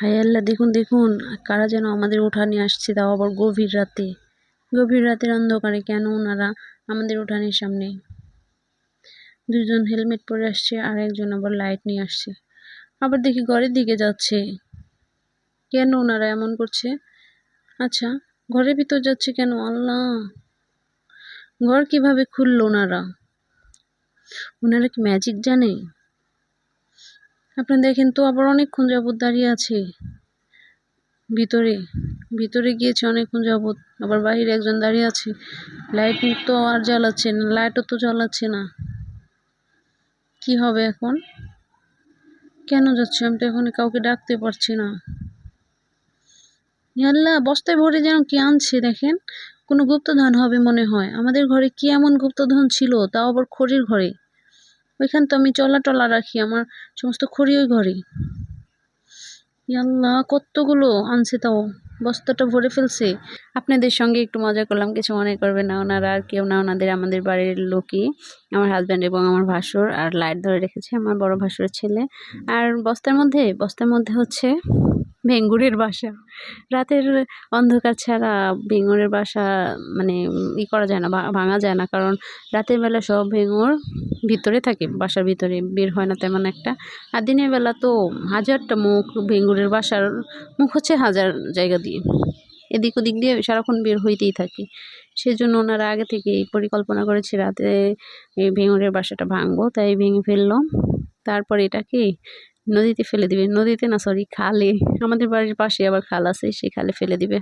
হায় আল্লাহ, দেখুন দেখুন, কারা যেন আমাদের উঠানে আসছে, তাও আবার গভীর রাতে। গভীর রাতের অন্ধকারে কেন ওনারা আমাদের উঠানের সামনে? দুজন হেলমেট পরে আসছে আর একজন আবার লাইট নিয়ে আসছে। আবার দেখি ঘরের দিকে যাচ্ছে। কেন ওনারা এমন করছে? আচ্ছা, ঘরের ভিতর যাচ্ছে কেন? আল্লাহ, ঘর কিভাবে খুললো ওনারা? ওনারা কি ম্যাজিক জানে? আপনারা দেখেন তো, আবার অনেকক্ষণ যাবত দাঁড়িয়ে আছে ভিতরে। ভিতরে গিয়েছে অনেকক্ষণ যাবত, আবার বাইরে একজন দাঁড়িয়ে আছে। লাইট তো আর জ্বালাচ্ছে না, লাইটও তো জ্বালাচ্ছে না। কি হবে এখন? কেন যাচ্ছে? আমি তো এখন কাউকে ডাকতে পারছি না। আল্লাহ, বস্তায় ভরে যেন কি আনছে দেখেন। কোনো গুপ্তধন হবে মনে হয়। আমাদের ঘরে কি এমন গুপ্তধন ছিল, তাও আবার খড়ির ঘরে। ওইখান তো আমি চলা টলা রাখি, আমার সমস্ত খড়ি ওই ঘরে। আল্লাহ, কতগুলো আনছে, তাও বস্তাটা ভরে ফেলছে। আপনাদের সঙ্গে একটু মজা করলাম, কিছু মনে করবেন না। ওনারা আর কেউ না, আমাদের বাড়ির লোকই, আমার হাজব্যান্ড এবং আমার ভাসুর। আর লাইট ধরে রেখেছে আমার বড় ভাসুরের ছেলে। আর বস্তার মধ্যে হচ্ছে ভেঙ্গুরের বাসা। রাতের অন্ধকার ছাড়া ভেঙুরের বাসা মানে করা যায় না, ভাঙা যায় না, কারণ রাতের বেলা সব ভেঙুর ভিতরে থাকে, বাসার ভিতরে বের হয় না তেমন একটা। আর দিনের বেলা তো হাজারটা মুখ, ভেঙুরের বাসার মুখ হচ্ছে হাজার জায়গা দিয়ে, এদিক ওদিক দিয়ে সারাক্ষণ বের হইতেই থাকে। সেজন্য ওনারা আগে থেকে পরিকল্পনা করেছে রাতে এই ভেঙুরের বাসাটা ভাঙবো, তাই ভেঙে ফেললো। তারপর এটাকে নদীতে ফেলে দিবে, নদীতে না, সরি, খালে। আমাদের বাড়ির পাশে আবার খাল আছে, সেই খালে ফেলে দিবে।